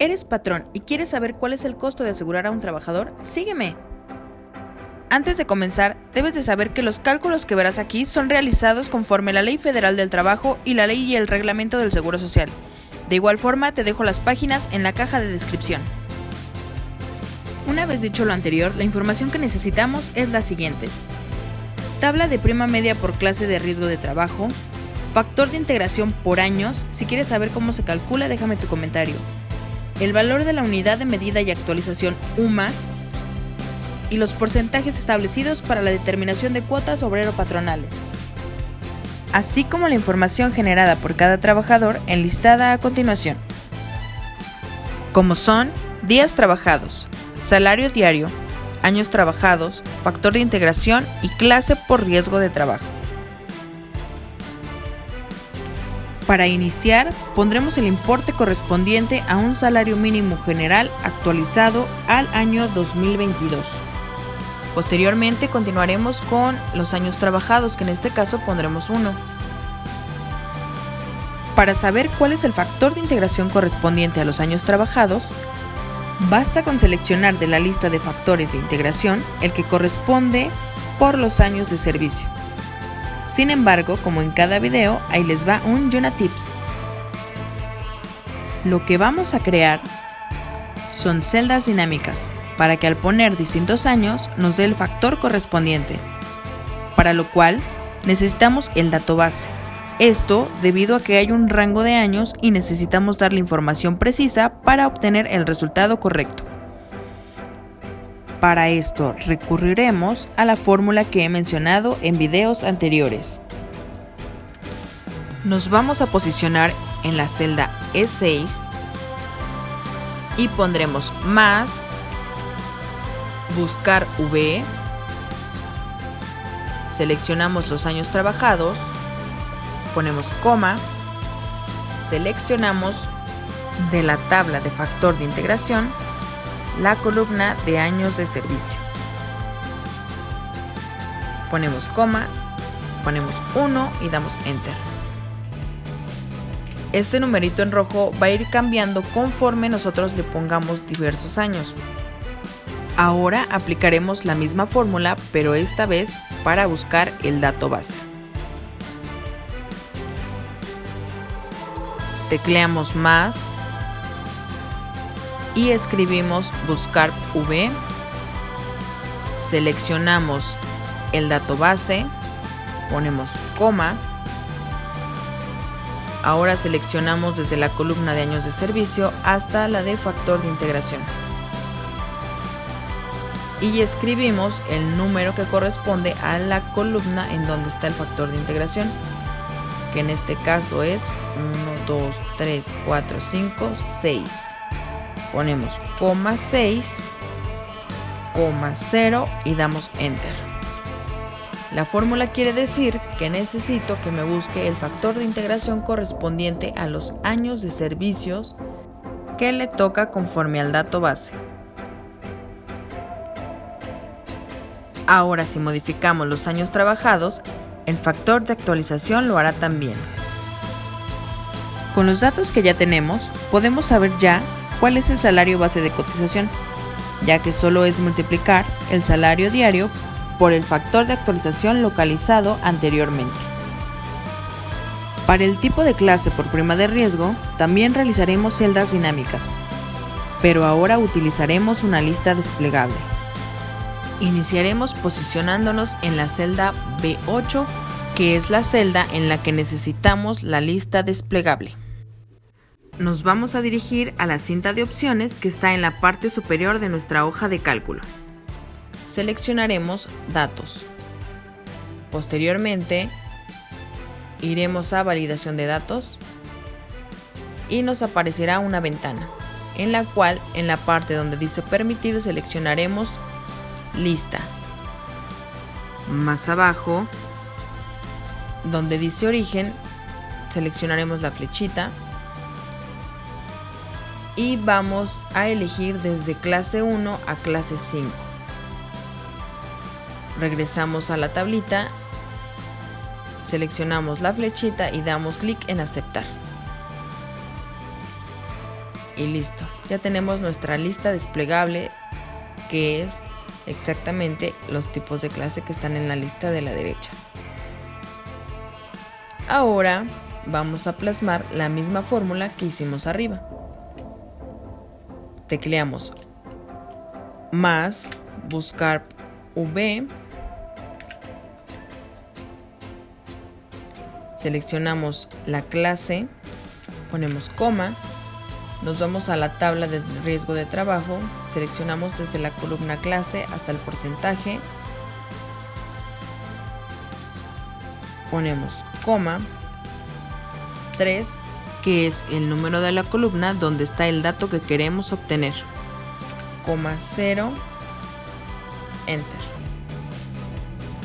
¿Eres patrón y quieres saber cuál es el costo de asegurar a un trabajador? ¡Sígueme! Antes de comenzar, debes de saber que los cálculos que verás aquí son realizados conforme la Ley Federal del Trabajo y la Ley y el Reglamento del Seguro Social. De igual forma, te dejo las páginas en la caja de descripción. Una vez dicho lo anterior, la información que necesitamos es la siguiente. Tabla de prima media por clase de riesgo de trabajo, factor de integración por años. Si quieres saber cómo se calcula, déjame tu comentario. El valor de la unidad de medida y actualización UMA y los porcentajes establecidos para la determinación de cuotas obrero-patronales, así como la información generada por cada trabajador enlistada a continuación, como son días trabajados, salario diario, años trabajados, factor de integración y clase por riesgo de trabajo. Para iniciar, pondremos el importe correspondiente a un salario mínimo general actualizado al año 2022. Posteriormente continuaremos con los años trabajados, que en este caso pondremos 1. Para saber cuál es el factor de integración correspondiente a los años trabajados, basta con seleccionar de la lista de factores de integración el que corresponde por los años de servicio. Sin embargo, como en cada video, ahí les va un Yuna Tips. Lo que vamos a crear son celdas dinámicas para que al poner distintos años nos dé el factor correspondiente, para lo cual necesitamos el dato base. Esto debido a que hay un rango de años y necesitamos dar la información precisa para obtener el resultado correcto. Para esto recurriremos a la fórmula que he mencionado en videos anteriores. Nos vamos a posicionar en la celda E6 y pondremos más, buscar V, seleccionamos los años trabajados, ponemos coma, seleccionamos de la tabla de factor de integración la columna de años de servicio. Ponemos coma, ponemos 1 y damos Enter. Este numerito en rojo va a ir cambiando conforme nosotros le pongamos diversos años. Ahora aplicaremos la misma fórmula, pero esta vez para buscar el dato base. Tecleamos más y escribimos buscar V, seleccionamos el dato base, ponemos coma, ahora seleccionamos desde la columna de años de servicio hasta la de factor de integración y escribimos el número que corresponde a la columna en donde está el factor de integración, que en este caso es 1, 2, 3, 4, 5, 6. Ponemos coma 6, coma 0 y damos Enter. La fórmula quiere decir que necesito que me busque el factor de integración correspondiente a los años de servicios que le toca conforme al dato base. Ahora, si modificamos los años trabajados, el factor de actualización lo hará también. Con los datos que ya tenemos, podemos saber ya cuál es el salario base de cotización, ya que solo es multiplicar el salario diario por el factor de actualización localizado anteriormente. Para el tipo de clase por prima de riesgo, también realizaremos celdas dinámicas, pero ahora utilizaremos una lista desplegable. Iniciaremos posicionándonos en la celda B8, que es la celda en la que necesitamos la lista desplegable. Nos vamos a dirigir a la cinta de opciones que está en la parte superior de nuestra hoja de cálculo. Seleccionaremos Datos. Posteriormente, iremos a Validación de datos y nos aparecerá una ventana, en la cual en la parte donde dice Permitir seleccionaremos Lista. Más abajo, donde dice Origen, seleccionaremos la flechita y vamos a elegir desde clase 1 a clase 5. Regresamos a la tablita, seleccionamos la flechita y damos clic en aceptar. Y listo, ya tenemos nuestra lista desplegable, que es exactamente los tipos de clase que están en la lista de la derecha. Ahora vamos a plasmar la misma fórmula que hicimos arriba. Tecleamos más, buscar V, seleccionamos la clase, ponemos coma, nos vamos a la tabla de riesgo de trabajo, seleccionamos desde la columna clase hasta el porcentaje, ponemos coma, 3, que es el número de la columna donde está el dato que queremos obtener, coma 0, enter.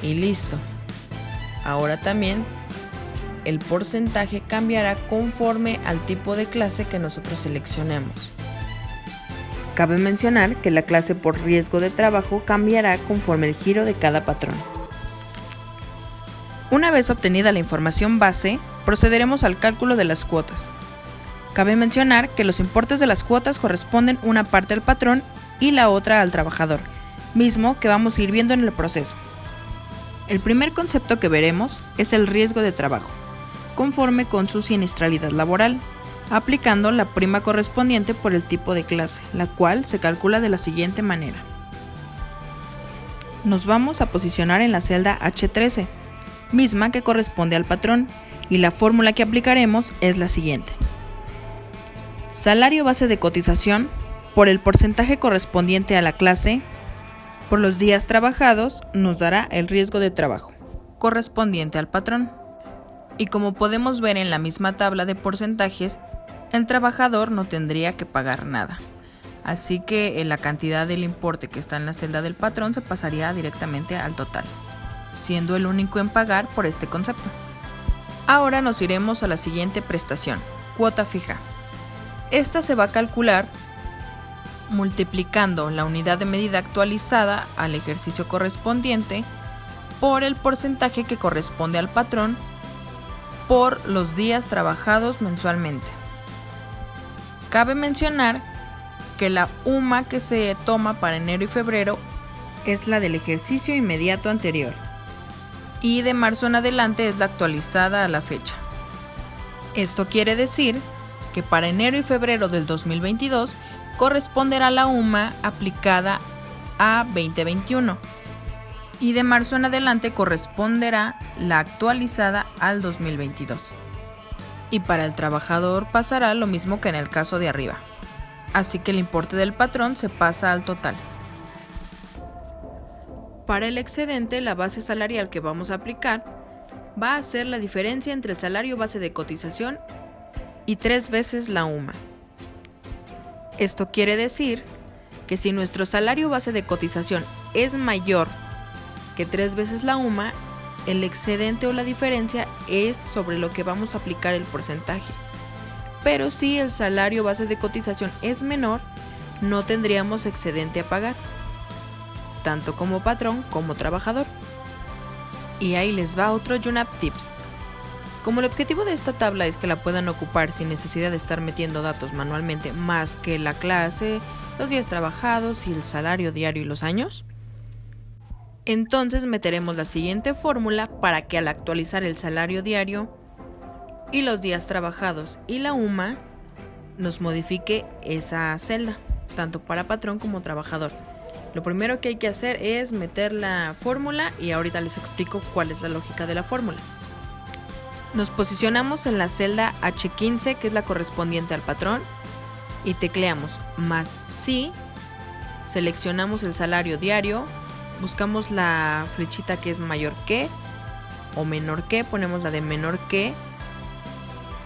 Y listo. Ahora también el porcentaje cambiará conforme al tipo de clase que nosotros seleccionemos. Cabe mencionar que la clase por riesgo de trabajo cambiará conforme el giro de cada patrón. Una vez obtenida la información base, procederemos al cálculo de las cuotas. Cabe mencionar que los importes de las cuotas corresponden una parte al patrón y la otra al trabajador, mismo que vamos a ir viendo en el proceso. El primer concepto que veremos es el riesgo de trabajo, conforme con su siniestralidad laboral, aplicando la prima correspondiente por el tipo de clase, la cual se calcula de la siguiente manera. Nos vamos a posicionar en la celda H13, misma que corresponde al patrón, y la fórmula que aplicaremos es la siguiente. Salario base de cotización por el porcentaje correspondiente a la clase por los días trabajados nos dará el riesgo de trabajo correspondiente al patrón. Y como podemos ver en la misma tabla de porcentajes, el trabajador no tendría que pagar nada. Así que la cantidad del importe que está en la celda del patrón se pasaría directamente al total, siendo el único en pagar por este concepto. Ahora nos iremos a la siguiente prestación, cuota fija. Esta se va a calcular multiplicando la unidad de medida actualizada al ejercicio correspondiente por el porcentaje que corresponde al patrón por los días trabajados mensualmente. Cabe mencionar que la UMA que se toma para enero y febrero es la del ejercicio inmediato anterior y de marzo en adelante es la actualizada a la fecha. Esto quiere decir que para enero y febrero del 2022 corresponderá la UMA aplicada a 2021 y de marzo en adelante corresponderá la actualizada al 2022. Y para el trabajador pasará lo mismo que en el caso de arriba. Así que el importe del patrón se pasa al total. Para el excedente, la base salarial que vamos a aplicar va a ser la diferencia entre el salario base de cotización y 3 veces la UMA. Esto quiere decir que si nuestro salario base de cotización es mayor que 3 veces la UMA, el excedente o la diferencia es sobre lo que vamos a aplicar el porcentaje. Pero si el salario base de cotización es menor, no tendríamos excedente a pagar, tanto como patrón como trabajador. Y ahí les va otro YUNAP Tips. Como el objetivo de esta tabla es que la puedan ocupar sin necesidad de estar metiendo datos manualmente más que la clase, los días trabajados y el salario diario y los años, entonces meteremos la siguiente fórmula para que al actualizar el salario diario y los días trabajados y la UMA nos modifique esa celda, tanto para patrón como trabajador. Lo primero que hay que hacer es meter la fórmula y ahorita les explico cuál es la lógica de la fórmula. Nos posicionamos en la celda H15, que es la correspondiente al patrón, y tecleamos más sí, seleccionamos el salario diario, buscamos la flechita que es mayor que o menor que, ponemos la de menor que,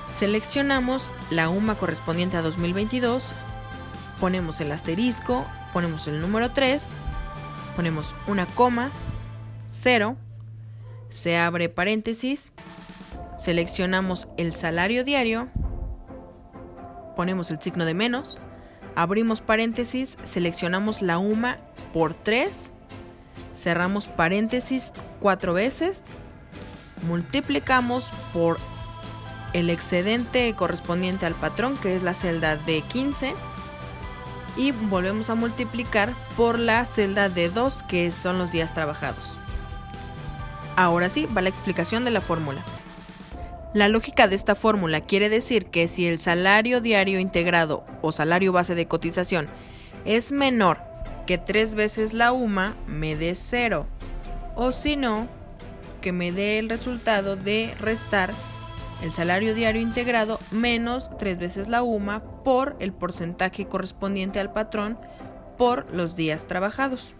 seleccionamos la UMA correspondiente a 2022, ponemos el asterisco, ponemos el número 3, ponemos una coma, 0, se abre paréntesis, seleccionamos el salario diario, ponemos el signo de menos, abrimos paréntesis, seleccionamos la UMA por 3, cerramos paréntesis 4 veces, multiplicamos por el excedente correspondiente al patrón, que es la celda D15, y volvemos a multiplicar por la celda D2, que son los días trabajados. Ahora sí, va la explicación de la fórmula. La lógica de esta fórmula quiere decir que si el salario diario integrado o salario base de cotización es menor que 3 veces la UMA, me dé 0, o si no, que me dé el resultado de restar el salario diario integrado menos 3 veces la UMA por el porcentaje correspondiente al patrón por los días trabajados.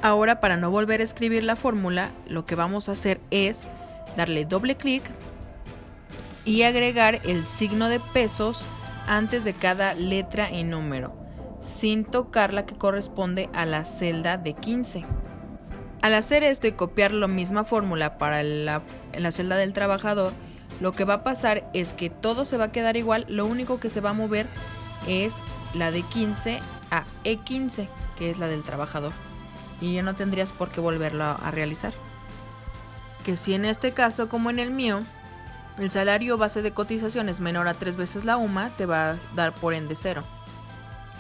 Ahora, para no volver a escribir la fórmula, lo que vamos a hacer es darle doble clic y agregar el signo de pesos antes de cada letra y número, sin tocar la que corresponde a la celda de 15. Al hacer esto y copiar la misma fórmula para la celda del trabajador, lo que va a pasar es que todo se va a quedar igual, lo único que se va a mover es la de 15 a E15, que es la del trabajador, y ya no tendrías por qué volverlo a realizar. Que si en este caso, como en el mío, el salario base de cotización es menor a 3 veces la UMA, te va a dar por ende 0.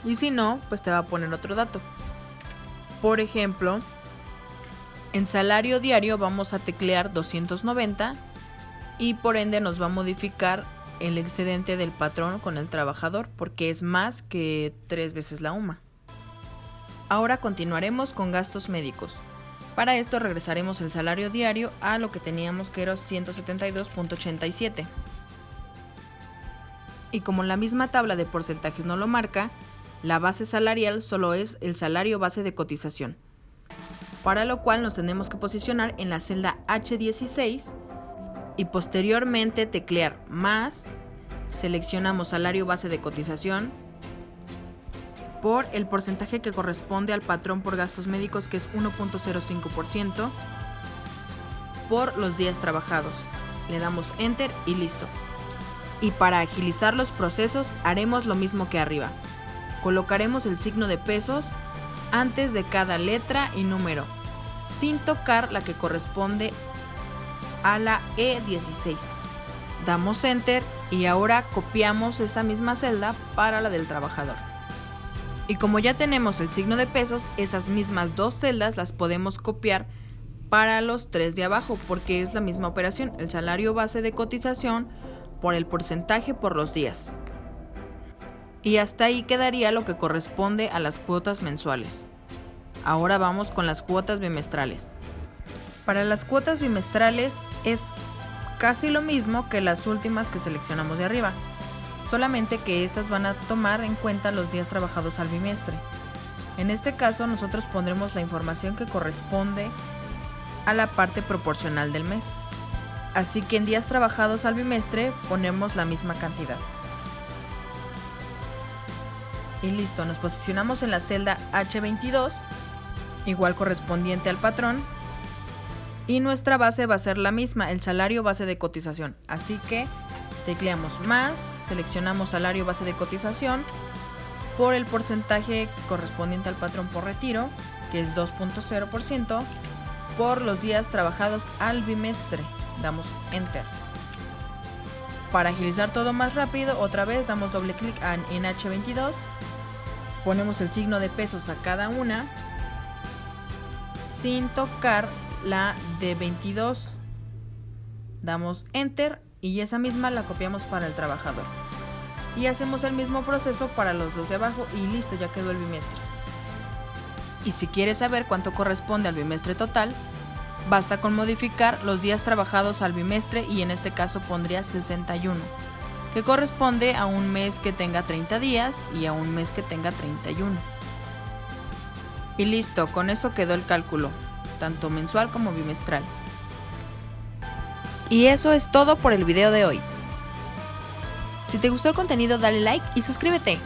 Y si no, pues te va a poner otro dato. Por ejemplo, en salario diario vamos a teclear 290 y por ende nos va a modificar el excedente del patrón con el trabajador porque es más que 3 veces la UMA. Ahora continuaremos con gastos médicos. Para esto regresaremos el salario diario a lo que teníamos, que era 172.87. Y como la misma tabla de porcentajes no lo marca, la base salarial solo es el salario base de cotización, para lo cual nos tenemos que posicionar en la celda H16 y posteriormente teclear más, seleccionamos salario base de cotización por el porcentaje que corresponde al patrón por gastos médicos, que es 1.05% por los días trabajados. Le damos enter y listo. Y para agilizar los procesos haremos lo mismo que arriba. Colocaremos el signo de pesos antes de cada letra y número, sin tocar la que corresponde a la E16. Damos enter y ahora copiamos esa misma celda para la del trabajador. Y como ya tenemos el signo de pesos, esas mismas dos celdas las podemos copiar para los 3 de abajo, porque es la misma operación, el salario base de cotización por el porcentaje por los días. Y hasta ahí quedaría lo que corresponde a las cuotas mensuales. Ahora vamos con las cuotas bimestrales. Para las cuotas bimestrales es casi lo mismo que las últimas que seleccionamos de arriba, solamente que estas van a tomar en cuenta los días trabajados al bimestre. En este caso nosotros pondremos la información que corresponde a la parte proporcional del mes. Así que en días trabajados al bimestre ponemos la misma cantidad. Y listo, nos posicionamos en la celda H22, igual correspondiente al patrón. Y nuestra base va a ser la misma, el salario base de cotización. Así que tecleamos más, seleccionamos salario base de cotización por el porcentaje correspondiente al patrón por retiro, que es 2.0%, por los días trabajados al bimestre. Damos enter. Para agilizar todo más rápido, otra vez damos doble clic en H22, ponemos el signo de pesos a cada una, sin tocar la de 22, damos enter y esa misma la copiamos para el trabajador. Y hacemos el mismo proceso para los dos de abajo y listo, ya quedó el bimestre. Y si quieres saber cuánto corresponde al bimestre total, basta con modificar los días trabajados al bimestre y en este caso pondría 61, que corresponde a un mes que tenga 30 días y a un mes que tenga 31. Y listo, con eso quedó el cálculo, tanto mensual como bimestral. Y eso es todo por el video de hoy. Si te gustó el contenido, dale like y suscríbete.